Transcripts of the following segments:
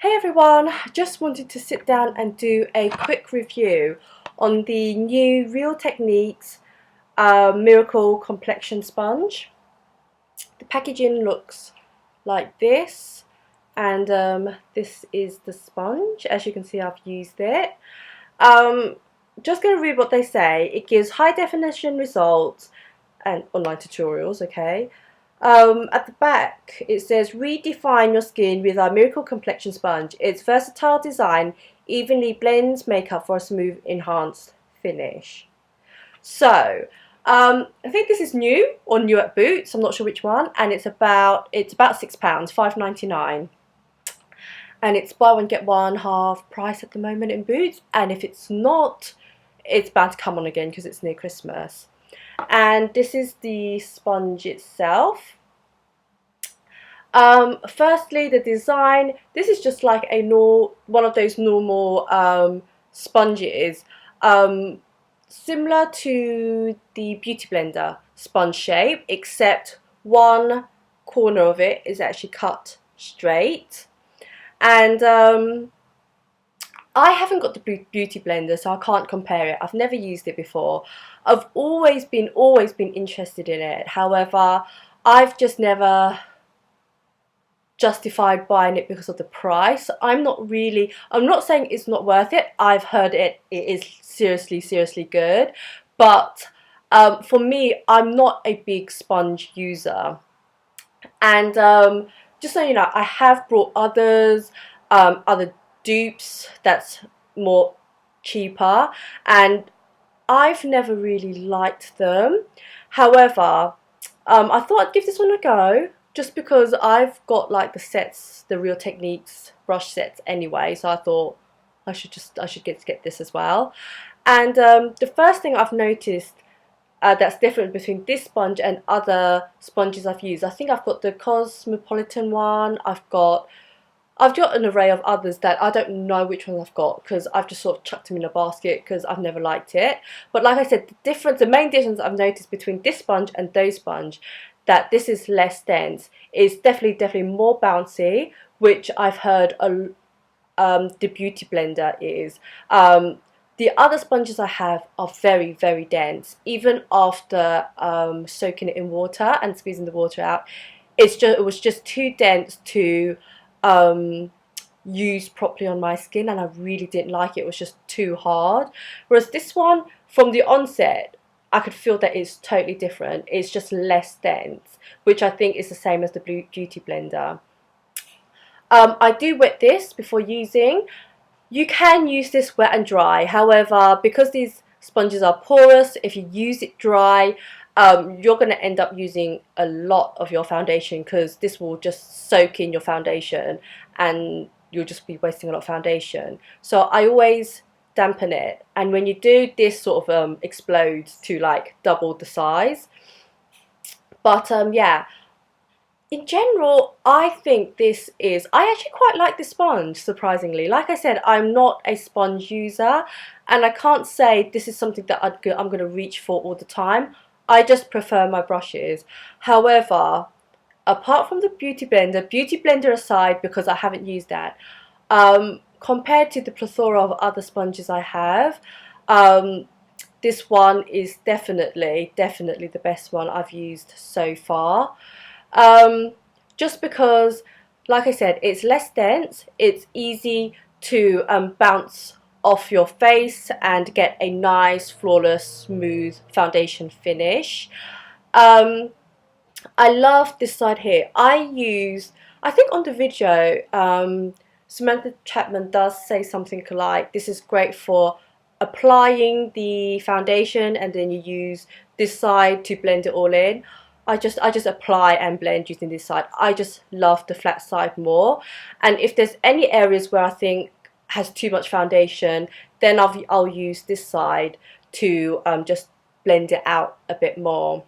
Hey everyone, just wanted to sit down and do a quick review on the new Real Techniques Miracle Complexion Sponge. The packaging looks like this, and this is the sponge. As you can see, I've used it. Just going to read what they say. It gives high definition results and online tutorials, okay. At the back it says redefine your skin with our Miracle Complexion Sponge. Its versatile design evenly blends makeup for a smooth enhanced finish. So I think this is new or new at Boots, I'm not sure which one, and it's about £6, £5.99, and it's buy one get one half price at the moment in Boots, and if it's not, it's bound to come on again because it's near Christmas. And this is the sponge itself. Firstly, the design. This is just like one of those normal sponges, similar to the Beauty Blender sponge shape, except one corner of it is actually cut straight. And I haven't got the Beauty Blender, so I can't compare it. I've never used it before. I've always been interested in it. However, I've just never justified buying it because of the price. I'm not saying it's not worth it. I've heard it is seriously good. But for me, I'm not a big sponge user. And just so you know, I have brought other dupes that's more cheaper, and I've never really liked them. However, I thought I'd give this one a go, just because I've got like the sets, the Real Techniques brush sets anyway, so I thought I should get this as well. And the first thing I've noticed that's different between this sponge and other sponges I've used, I think I've got the Cosmopolitan one, I've got an array of others that I don't know which ones I've got because I've just sort of chucked them in a basket because I've never liked it. But like I said, the main difference I've noticed between this sponge and those sponge, that this is less dense, is definitely more bouncy, which I've heard the Beauty Blender is. The other sponges I have are very dense. Even after soaking it in water and squeezing the water out, it was just too dense to use properly on my skin, and I really didn't like it. It was just too hard. Whereas this one, from the onset, I could feel that it's totally different. It's just less dense, which I think is the same as the Beauty Blender. I do wet this before using. You can use this wet and dry. However, because these sponges are porous, if you use it dry, you're going to end up using a lot of your foundation, because this will just soak in your foundation and you'll just be wasting a lot of foundation. So I always dampen it, and when you do, this sort of explodes to like double the size. But yeah, in general, I think I actually quite like this sponge, surprisingly. Like I said, I'm not a sponge user, and I can't say this is something that I'm going to reach for all the time. I just prefer my brushes. However, apart from the Beauty Blender aside, because I haven't used that, compared to the plethora of other sponges I have, this one is definitely the best one I've used so far. Just because, like I said, it's less dense, it's easy to bounce off your face and get a nice, flawless, smooth foundation finish. I love this side here. I think on the video, Samantha Chapman does say something like, this is great for applying the foundation and then you use this side to blend it all in. I just apply and blend using this side. I just love the flat side more. And if there's any areas where I think has too much foundation, then I'll use this side to just blend it out a bit more.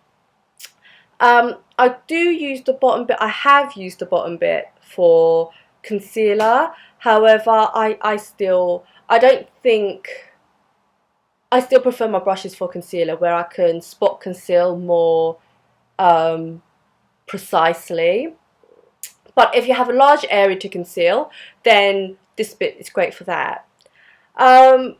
I do use the bottom bit. I have used the bottom bit for concealer. However, I still prefer my brushes for concealer, where I can spot conceal more precisely. But if you have a large area to conceal, then this bit is great for that. Um,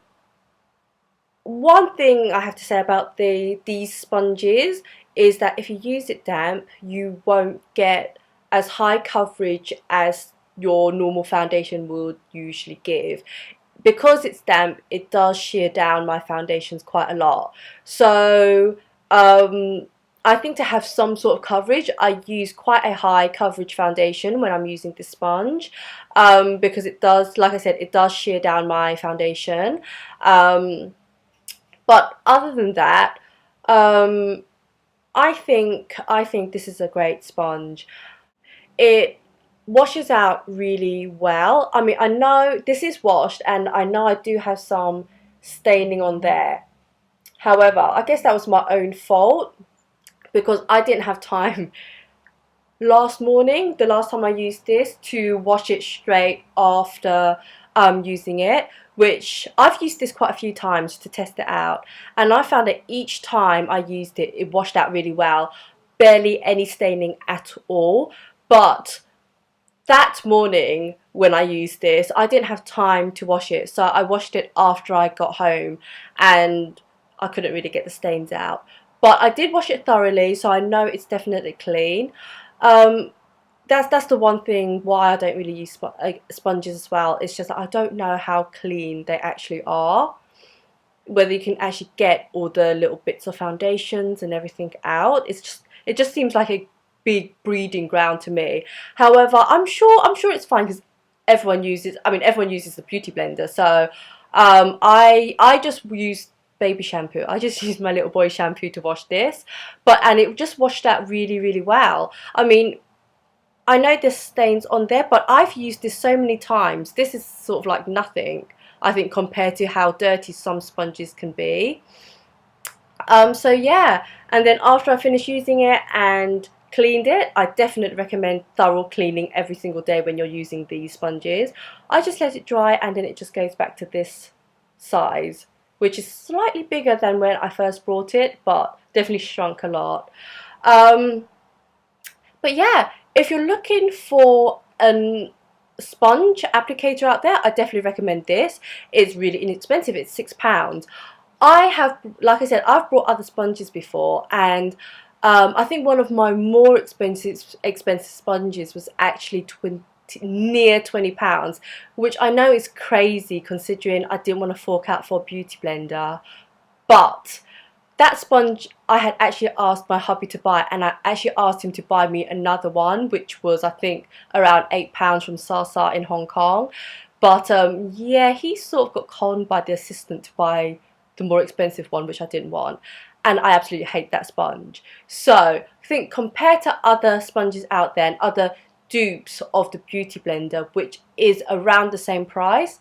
One thing I have to say about these sponges is that if you use it damp, you won't get as high coverage as your normal foundation would usually give. Because it's damp, it does shear down my foundations quite a lot. So I think to have some sort of coverage, I use quite a high coverage foundation when I'm using this sponge, because it does, like I said, it does shear down my foundation. But other than that, um, I think this is a great sponge. It washes out really well. I mean, I know this is washed, and I know I do have some staining on there. However, I guess that was my own fault because I didn't have time last morning, the last time I used this, to wash it straight after using it, which I've used this quite a few times to test it out, and I found that each time I used it, it washed out really well, barely any staining at all. But that morning when I used this, I didn't have time to wash it, so I washed it after I got home, and I couldn't really get the stains out. But I did wash it thoroughly, so I know it's definitely clean. Um, that's the one thing why I don't really use sponges as well. It's just that I don't know how clean they actually are, whether you can actually get all the little bits of foundations and everything out. It just seems like a big breeding ground to me. However, I'm sure it's fine because everyone uses the beauty blender. So I just use baby shampoo. I just use my little boy shampoo to wash this, and it just washed out really, really well. I mean, I know there's stains on there, but I've used this so many times. This is sort of like nothing, I think, compared to how dirty some sponges can be. So yeah, and then after I finished using it and cleaned it, I definitely recommend thorough cleaning every single day when you're using these sponges. I just let it dry, and then it just goes back to this size, which is slightly bigger than when I first brought it, but definitely shrunk a lot. Um, but yeah, if you're looking for a sponge applicator out there, I definitely recommend this. It's really inexpensive. It's £6. I have, like I said, I've brought other sponges before, and I think one of my more expensive sponges was actually near £20, which I know is crazy considering I didn't want to fork out for a beauty blender. But that sponge I had actually asked my hubby to buy, and I actually asked him to buy me another one, which was, I think, around £8 from Sasa in Hong Kong. But yeah, he sort of got conned by the assistant to buy the more expensive one, which I didn't want, and I absolutely hate that sponge. So I think compared to other sponges out there and other dupes of the beauty blender, which is around the same price,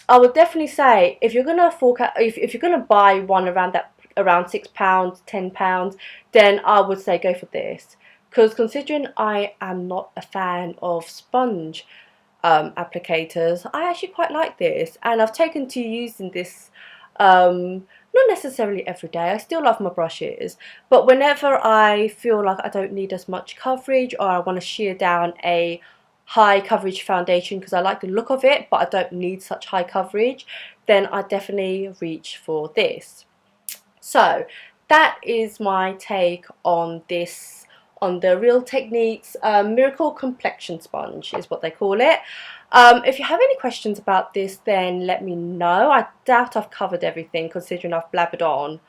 I would definitely say if you're gonna fork out, if you're gonna buy one around £6, £10, then I would say go for this. Because considering I am not a fan of sponge applicators, I actually quite like this, and I've taken to using this not necessarily every day. I still love my brushes, but whenever I feel like I don't need as much coverage, or I want to shear down a high coverage foundation because I like the look of it but I don't need such high coverage, then I definitely reach for this. So that is my take on this, on the Real Techniques Miracle Complexion Sponge is what they call it. If you have any questions about this, then let me know. I doubt I've covered everything considering I've blabbered on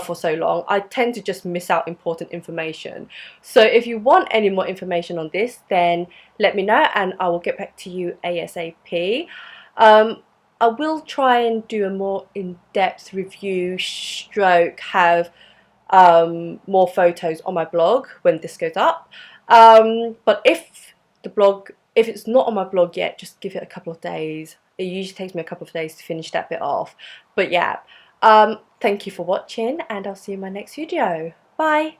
for so long. I tend to just miss out important information. So if you want any more information on this, then let me know and I will get back to you ASAP. I will try and do a more in-depth review stroke have more photos on my blog when this goes up. But if it's not on my blog yet, just give it a couple of days. It usually takes me a couple of days to finish that bit off. But yeah, thank you for watching, and I'll see you in my next video. Bye!